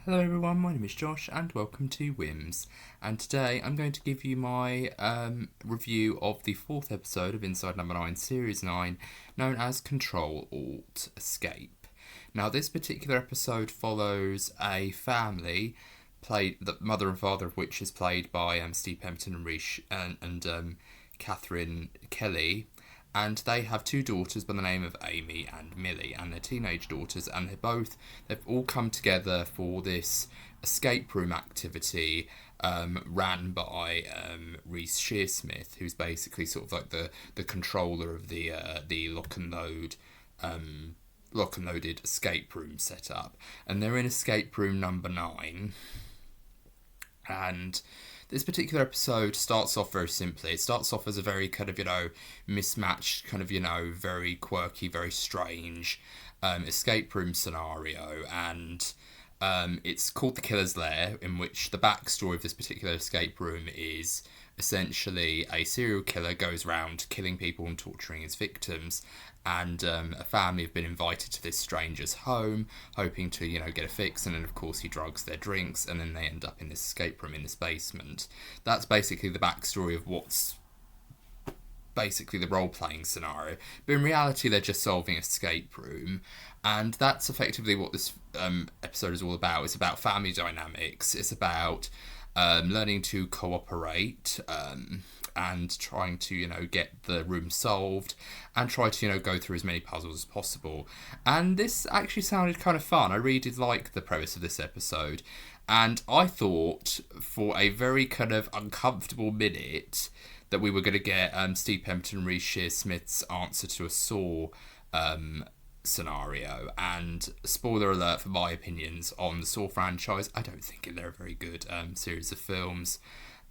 Hello everyone, my name is Josh and welcome to WHIMS, and today I'm going to give you my review of the fourth episode of Inside Number 9 Series 9, known as Ctrl Alt Escape. Now this particular episode follows a family, the mother and father of which is played by Steve Pemberton and Catherine Kelly, and they have two daughters by the name of Amy and Millie, and they're teenage daughters, and they've all come together for this escape room activity ran by Reese Shearsmith, who's basically sort of like the controller of the lock and loaded escape room setup, and they're in escape room number 9. And this particular episode starts off very simply. It starts off as a very kind of, mismatched, kind of, very quirky, very strange escape room scenario. And it's called The Killer's Lair, in which the backstory of this particular escape room is essentially a serial killer goes around killing people and torturing his victims, and a family have been invited to this stranger's home hoping to get a fix, and then of course he drugs their drinks, and then they end up in this escape room in this basement. That's basically the backstory of what's basically the role-playing scenario, but in reality they're just solving an escape room, and that's effectively what this episode is all about. It's about family dynamics, it's about learning to cooperate, and trying to, get the room solved, and try to, go through as many puzzles as possible. And this actually sounded kind of fun. I really did like the premise of this episode, and I thought for a very kind of uncomfortable minute that we were going to get Steve Pemberton and Reese Shearsmith's answer to a Saw scenario. And spoiler alert for my opinions on the Saw franchise, I don't think they're a very good series of films.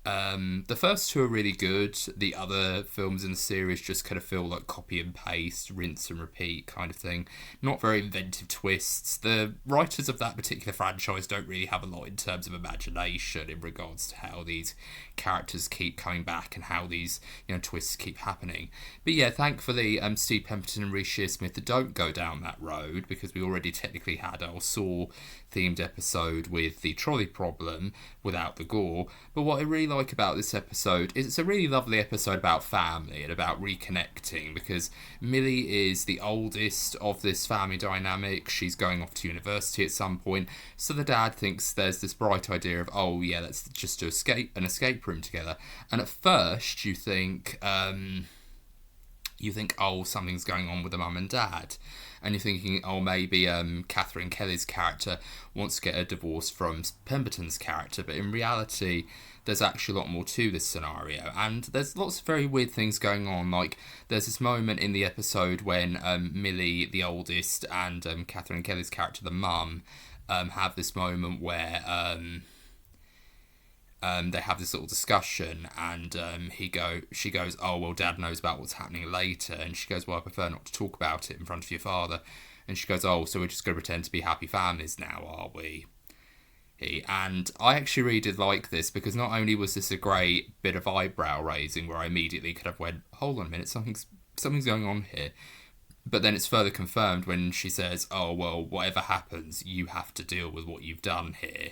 The first two are really good. The other films in the series just kind of feel like copy and paste, rinse and repeat kind of thing. Not very inventive twists. The writers of that particular franchise don't really have a lot in terms of imagination in regards to how these characters keep coming back and how these twists keep happening. But yeah, thankfully Steve Pemberton and Reese Shearsmith don't go down that road, because we already technically had our Saw themed episode with the trolley problem without the gore. But what I really like about this episode is it's a really lovely episode about family and about reconnecting, because Millie is the oldest of this family dynamic. She's going off to university at some point, so the dad thinks there's this bright idea of, oh yeah, let's just do an escape room together. And at first you think oh, something's going on with the mum and dad, and you're thinking, oh, maybe Catherine Kelly's character wants to get a divorce from Pemberton's character, but in reality there's actually a lot more to this scenario, and there's lots of very weird things going on. Like, there's this moment in the episode when Millie, the oldest, and Catherine Kelly's character, the mum, have this moment where they have this little discussion, and she goes, oh, well, Dad knows about what's happening later, and she goes, well, I prefer not to talk about it in front of your father. And she goes, oh, so we're just going to pretend to be happy families now, are we? And I actually really did like this, because not only was this a great bit of eyebrow raising where I immediately could have went, hold on a minute, something's going on here, but then it's further confirmed when she says, oh, well, whatever happens, you have to deal with what you've done here.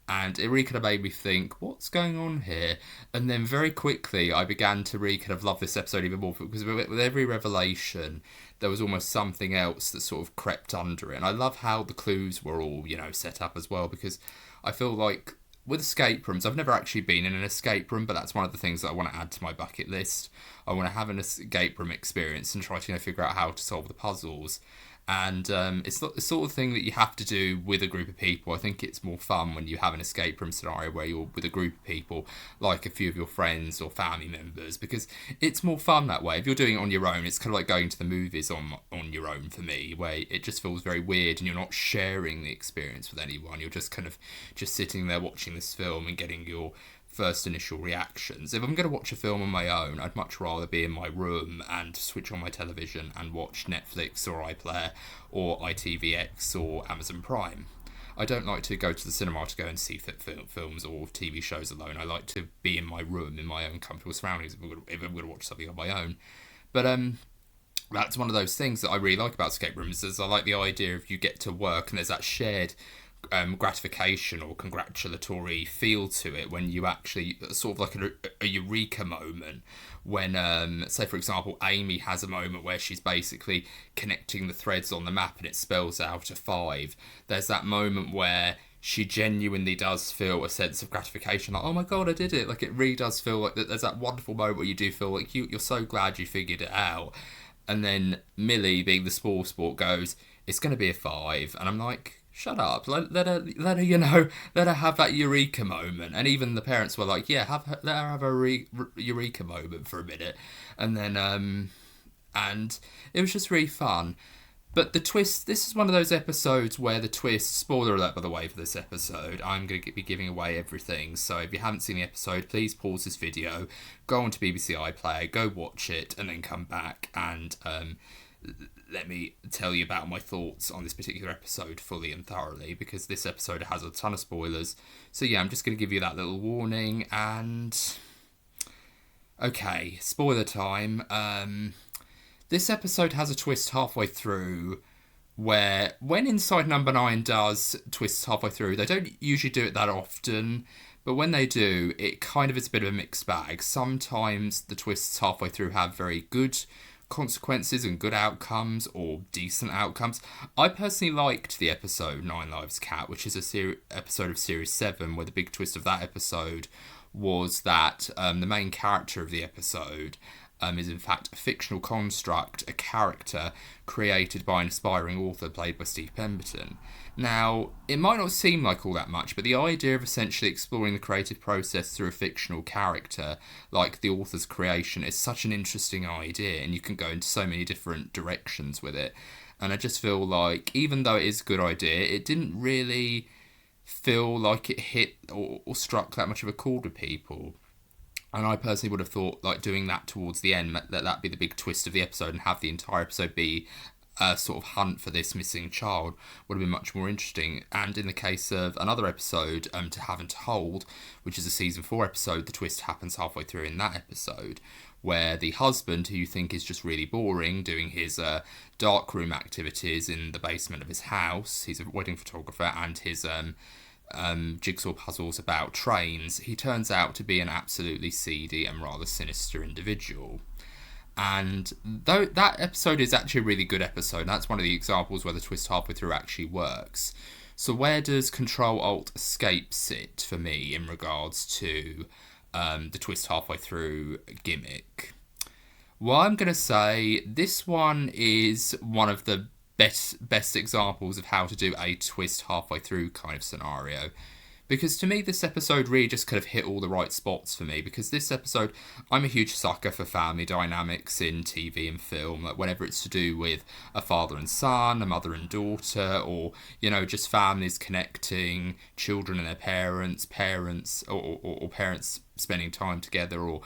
And it really kind of made me think, what's going on here? And then very quickly I began to really kind of love this episode even more, because with every revelation there was almost something else that sort of crept under it. And I love how the clues were all, set up as well, because I feel like with escape rooms, I've never actually been in an escape room, but that's one of the things that I want to add to my bucket list. I want to have an escape room experience and try to figure out how to solve the puzzles. And it's not the sort of thing that you have to do with a group of people. I think it's more fun when you have an escape room scenario where you're with a group of people, like a few of your friends or family members, because it's more fun that way. If you're doing it on your own, it's kind of like going to the movies on your own for me, where it just feels very weird and you're not sharing the experience with anyone. You're just kind of just sitting there watching this film and getting your first initial reactions. If I'm going to watch a film on my own, I'd much rather be in my room and switch on my television and watch Netflix or iPlayer or ITVX or Amazon Prime. I don't like to go to the cinema to go and see films or TV shows alone. I like to be in my room, in my own comfortable surroundings, if I'm going to watch something on my own. But that's one of those things that I really like about escape rooms, is I like the idea of you get to work and there's that shared gratification or congratulatory feel to it when you actually sort of like a eureka moment when say for example Amy has a moment where she's basically connecting the threads on the map and it spells out a 5. There's that moment where she genuinely does feel a sense of gratification, like, oh my god, I did it. Like, it really does feel like there's that wonderful moment where you do feel like you're so glad you figured it out. And then Millie, being the sport, goes, it's going to be a 5. And I'm like, shut up. Let her, let her have that eureka moment. And even the parents were like, yeah, let her have a eureka moment for a minute. And then, and it was just really fun. But the twist, this is one of those episodes where the twist, spoiler alert by the way for this episode, I'm going to be giving away everything. So if you haven't seen the episode, please pause this video, go onto BBC iPlayer, go watch it, and then come back and let me tell you about my thoughts on this particular episode fully and thoroughly, because this episode has a ton of spoilers. So yeah, I'm just going to give you that little warning, and okay, spoiler time. This episode has a twist halfway through where, when Inside Number 9 does twists halfway through, they don't usually do it that often, but when they do, it kind of is a bit of a mixed bag. Sometimes the twists halfway through have very good consequences and good outcomes, or decent outcomes. I personally liked the episode 9 Lives Cat, which is a episode of Series 7, where the big twist of that episode was that the main character of the episode is in fact a fictional construct, a character created by an aspiring author played by Steve Pemberton. Now, it might not seem like all that much, but the idea of essentially exploring the creative process through a fictional character, like the author's creation, is such an interesting idea, and you can go into so many different directions with it. And I just feel like, even though it is a good idea, it didn't really feel like it hit or struck that much of a chord with people. And I personally would have thought, like, doing that towards the end, that'd be the big twist of the episode, and have the entire episode be a sort of hunt for this missing child would have been much more interesting. And in the case of another episode, To Have and to Hold, which is a season 4 episode, the twist happens halfway through in that episode, where the husband, who you think is just really boring, doing his darkroom activities in the basement of his house, he's a wedding photographer, and his jigsaw puzzles about trains, he turns out to be an absolutely seedy and rather sinister individual. And though that episode is actually a really good episode, that's one of the examples where the twist halfway through actually works. So where does Ctrl Alt Escape sit for me in regards to the twist halfway through gimmick? Well, I'm going to say this one is one of the best examples of how to do a twist halfway through kind of scenario. Because to me, this episode really just kind of hit all the right spots for me. Because this episode, I'm a huge sucker for family dynamics in TV and film. Like, whenever it's to do with a father and son, a mother and daughter, or, you know, just families connecting, children and their parents, or parents spending time together, or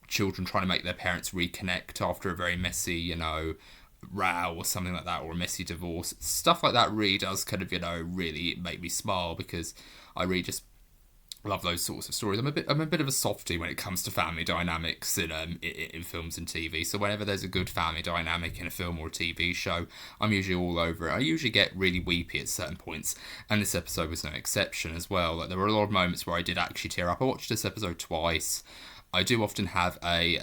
children trying to make their parents reconnect after a very messy, you know, row or something like that, or a messy divorce. Stuff like that really does kind of, you know, really make me smile, because I really just love those sorts of stories. I'm a bit of a softie when it comes to family dynamics in films and TV. So whenever there's a good family dynamic in a film or a TV show, I'm usually all over it. I usually get really weepy at certain points, and this episode was no exception as well. Like, there were a lot of moments where I did actually tear up. I watched this episode twice. I do often have a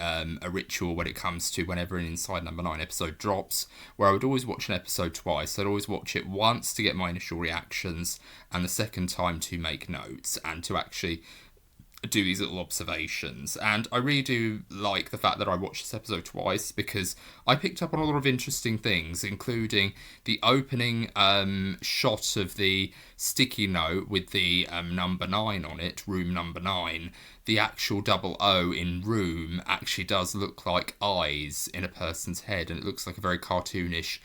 ritual when it comes to whenever an Inside Number 9 episode drops, where I would always watch an episode twice. I'd always watch it once to get my initial reactions, and the second time to make notes and to actually do these little observations. And I really do like the fact that I watched this episode twice, because I picked up on a lot of interesting things, including the opening shot of the sticky note with the number 9 on it, room number 9. The actual double O in room actually does look like eyes in a person's head, and it looks like a very cartoonish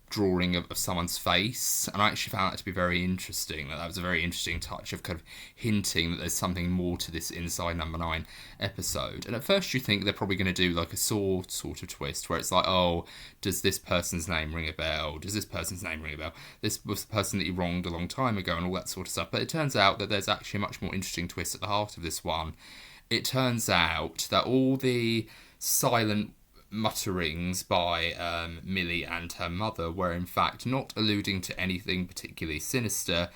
drawing of someone's face, and I actually found that to be very interesting. That was a very interesting touch of kind of hinting that there's something more to this Inside Number 9 episode. And at first you think they're probably going to do like a sword sort of twist, where it's like, oh, does this person's name ring a bell? Does this person's name ring a bell? This was the person that you wronged a long time ago, and all that sort of stuff. But it turns out that there's actually a much more interesting twist at the heart of this one. It turns out that all the silent mutterings by Millie and her mother were in fact not alluding to anything particularly sinister,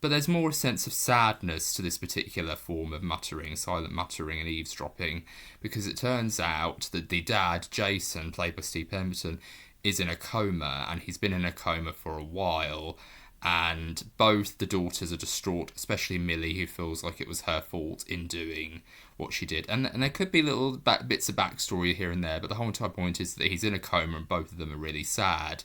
But there's more a sense of sadness to this particular form of muttering, silent muttering and eavesdropping, because it turns out that the dad, Jason, played by Steve Pemberton, is in a coma, and he's been in a coma for a while, and both the daughters are distraught, especially Millie, who feels like it was her fault in doing what she did. And there could be little bits of backstory here and there, but the whole entire point is that he's in a coma and both of them are really sad.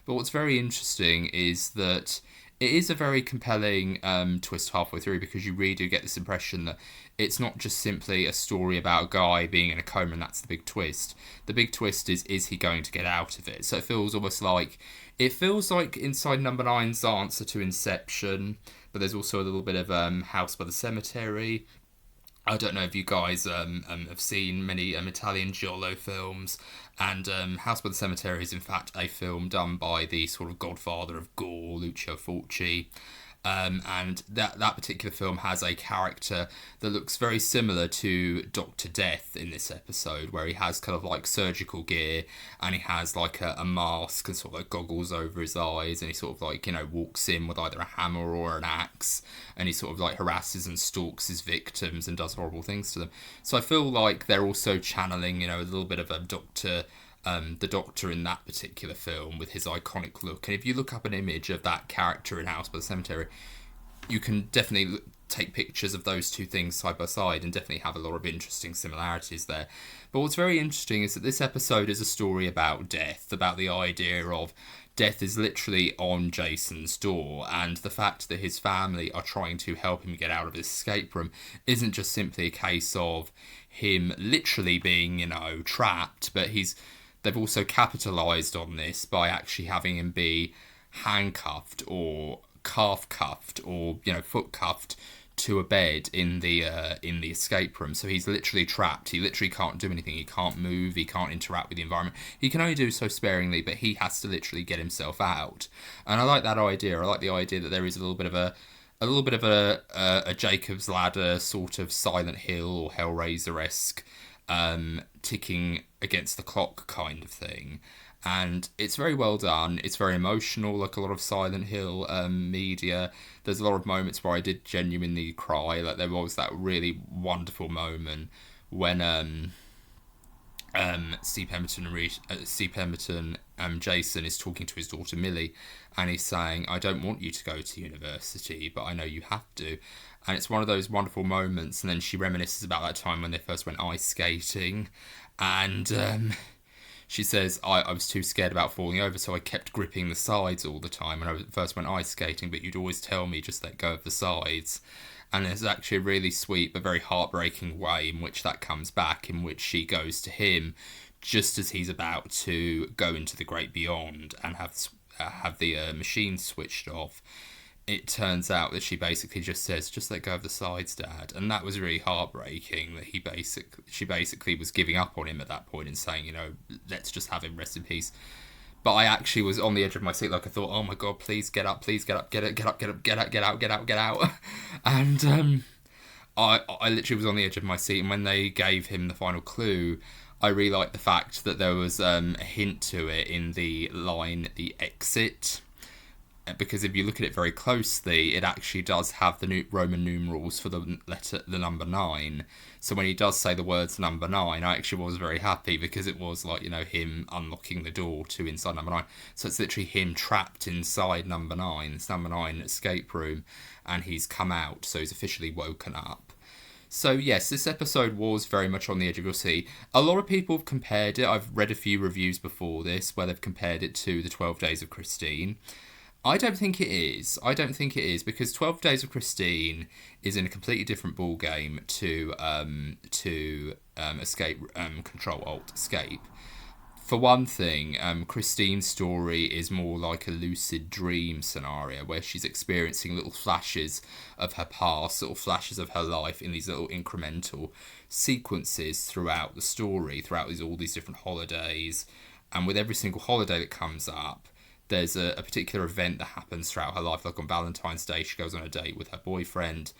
But what's very interesting is that it is a very compelling twist halfway through, because you really do get this impression that it's not just simply a story about a guy being in a coma and that's the big twist. The big twist is he going to get out of it? So it feels almost like, Inside Number Nine's answer to Inception, but there's also a little bit of House by the Cemetery. I don't know if you guys have seen many Italian giallo films, and House by the Cemetery is in fact a film done by the sort of godfather of gore, Lucio Fulci. And that particular film has a character that looks very similar to Dr. Death in this episode, where he has kind of like surgical gear, and he has like a mask and sort of like goggles over his eyes, and he sort of like, walks in with either a hammer or an axe, and he sort of like harasses and stalks his victims and does horrible things to them. So I feel like they're also channeling, a little bit of a the Doctor in that particular film with his iconic look. And if you look up an image of that character in House by the Cemetery, you can definitely take pictures of those two things side by side and definitely have a lot of interesting similarities there. But what's very interesting is that this episode is a story about death, about the idea of death is literally on Jason's door, and the fact that his family are trying to help him get out of his escape room isn't just simply a case of him literally being, trapped, but they've also capitalised on this by actually having him be handcuffed or calf cuffed or foot cuffed to a bed in the escape room. So he's literally trapped. He literally can't do anything. He can't move. He can't interact with the environment. He can only do so sparingly, but he has to literally get himself out. And I like that idea. I like the idea that there is a little bit of a Jacob's Ladder sort of Silent Hill or Hellraiser-esque ticking against the clock kind of thing. And it's very well done. It's very emotional, like a lot of Silent Hill media. There's a lot of moments where I did genuinely cry. Like there was that really wonderful moment when Steve Pemberton, Jason is talking to his daughter Millie, and he's saying, "I don't want you to go to university, but I know you have to." And it's one of those wonderful moments. And then she reminisces about that time when they first went ice skating, and she says, I was too scared about falling over, so I kept gripping the sides all the time when I first went ice skating, but you'd always tell me just let go of the sides. And there's actually a really sweet but very heartbreaking way in which that comes back, in which she goes to him just as he's about to go into the great beyond and have the machine switched off. It turns out that she basically just says, just let go of the sides, Dad. And that was really heartbreaking, that she basically was giving up on him at that point and saying, let's just have him rest in peace. But I actually was on the edge of my seat, like I thought, oh my God, please get up, get out. And I literally was on the edge of my seat. And when they gave him the final clue, I really liked the fact that there was a hint to it in the line, the exit. Because if you look at it very closely, it actually does have the Roman numerals for the number 9. So when he does say the words number 9, I actually was very happy, because it was like, him unlocking the door to inside number 9. So it's literally him trapped inside number 9, this number 9 escape room, and he's come out, so he's officially woken up. So yes, this episode was very much on the edge of your seat. A lot of people have compared it. I've read a few reviews before this where they've compared it to the 12 Days of Christine. I don't think it is. Because 12 Days of Christine is in a completely different ballgame to Escape, Ctrl Alt Escape. For one thing, Christine's story is more like a lucid dream scenario where she's experiencing little flashes of her past, little flashes of her life in these little incremental sequences throughout the story, throughout all these different holidays. And with every single holiday that comes up, there's a particular event that happens throughout her life. Like on Valentine's Day, she goes on a date with her boyfriend.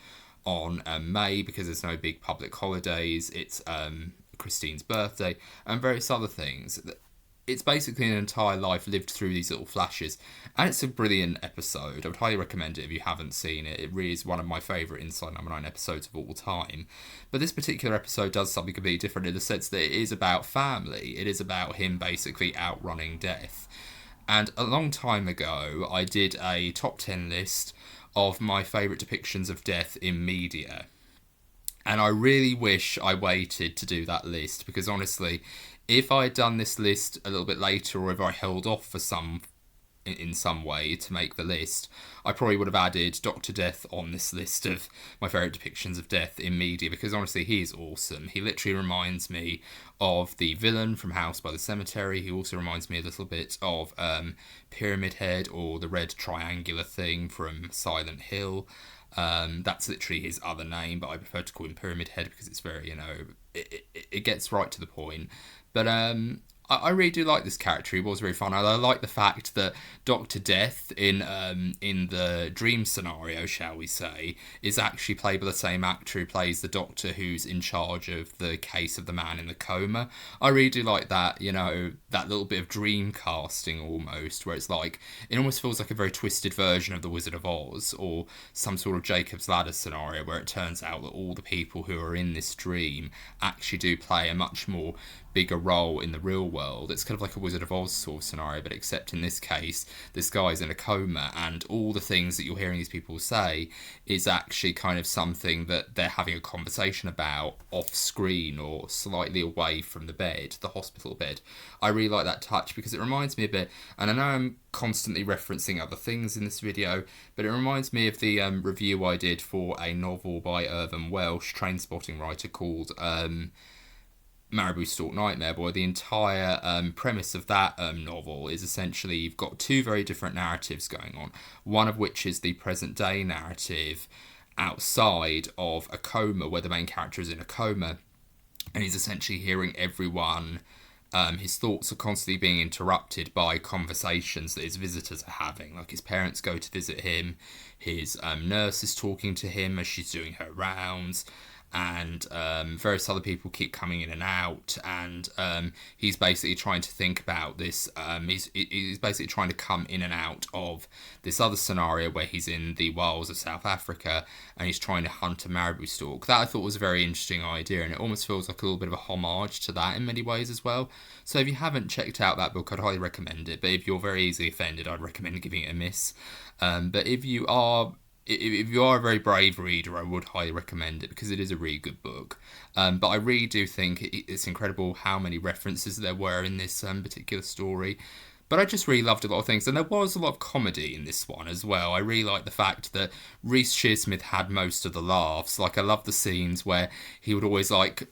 On May, because there's no big public holidays, it's Christine's birthday, and various other things. it's basically an entire life lived through these little flashes, and it's a brilliant episode. I would highly recommend it if you haven't seen it. It really is one of my favourite Inside Number 9 episodes of all time. But this particular episode does something completely different in the sense that it is about family. It is about him basically outrunning death. And a long time ago, I did a top 10 list of my favourite depictions of death in media. And I really wish I waited to do that list, because honestly, if I had done this list a little bit later, or if I held off for in some way to make the list, I probably would have added Dr. Death on this list of my favourite depictions of death in media, because honestly, he's awesome. He literally reminds me of the villain from House by the Cemetery. He also reminds me a little bit of Pyramid Head, or the red triangular thing from Silent Hill. That's literally his other name, but I prefer to call him Pyramid Head because it's very, it gets right to the point. But I really do like this character. He was very fun. I like the fact that Dr. Death in the dream scenario, shall we say, is actually played by the same actor who plays the doctor who's in charge of the case of the man in the coma. I really do like that, that little bit of dream casting almost, where it's like, it almost feels like a very twisted version of The Wizard of Oz, or some sort of Jacob's Ladder scenario, where it turns out that all the people who are in this dream actually do play a much more bigger role in the real world. It's kind of like a Wizard of Oz sort of scenario, but except in this case, this guy's in a coma, and all the things that you're hearing these people say is actually kind of something that they're having a conversation about off screen or slightly away from the bed, the hospital bed. I really like that touch because it reminds me a bit, and I know I'm constantly referencing other things in this video, but it reminds me of the review I did for a novel by Irvine Welsh, Trainspotting writer, called Marabou Stalk Nightmare Boy. The entire premise of that novel is essentially you've got two very different narratives going on, one of which is the present day narrative outside of a coma, where the main character is in a coma and he's essentially hearing everyone. His thoughts are constantly being interrupted by conversations that his visitors are having. Like, his parents go to visit him, his nurse is talking to him as she's doing her rounds, and various other people keep coming in and out, and he's basically trying to think about this. He's basically trying to come in and out of this other scenario where he's in the wilds of South Africa and he's trying to hunt a marabou stork. That I thought was a very interesting idea, and it almost feels like a little bit of a homage to that in many ways as well. So if you haven't checked out that book, I'd highly recommend it, but if you're very easily offended, I'd recommend giving it a miss. But if you are a very brave reader, I would highly recommend it because it is a really good book. But I really do think it's incredible how many references there were in this particular story. But I just really loved a lot of things. And there was a lot of comedy in this one as well. I really like the fact that Reece Shearsmith had most of the laughs. Like, I love the scenes where he would always, like,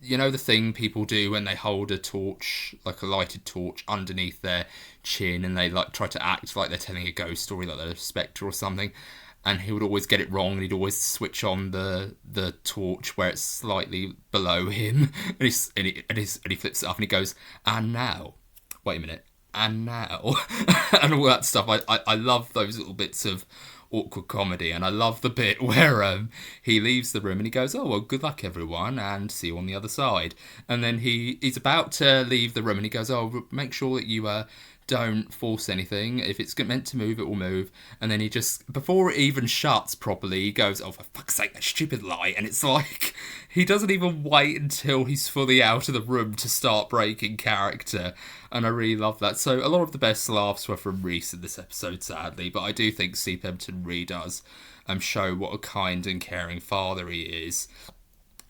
the thing people do when they hold a torch, like a lighted torch, underneath their chin, and they like try to act like they're telling a ghost story, like they're a spectre or something. And he would always get it wrong, and he'd always switch on the torch where it's slightly below him, and he flips it up and he goes, "And now, wait a minute, and now," and all that stuff. I love those little bits of awkward comedy, and I love the bit where he leaves the room and he goes, "Oh well, good luck everyone, and see you on the other side." And then he's about to leave the room and he goes, "Oh, make sure that you don't force anything. If it's meant to move, it will move." And then he just, before it even shuts properly, he goes, "Oh, for fuck's sake, that stupid light." And it's like, he doesn't even wait until he's fully out of the room to start breaking character. And I really love that. So a lot of the best laughs were from Reece in this episode, sadly. But I do think C. Pemberton really does show what a kind and caring father he is.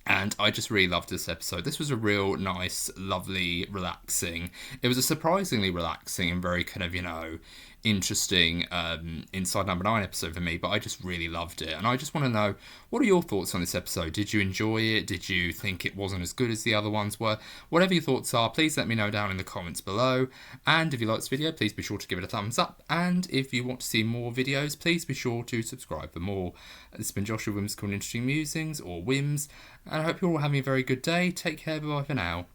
And I just really loved this episode. This was a real nice, lovely, relaxing. It was a surprisingly relaxing and very kind of, interesting Inside Number 9 episode for me, but I just really loved it. And I just want to know, what are your thoughts on this episode? Did you enjoy it? Did you think it wasn't as good as the other ones were? Whatever your thoughts are, please let me know down in the comments below. And if you like this video, please be sure to give it a thumbs up. And if you want to see more videos, please be sure to subscribe for more. This has been Joshua Whimsical and Interesting Musings, or WHIMS, and I hope you're all having a very good day. Take care, bye for now.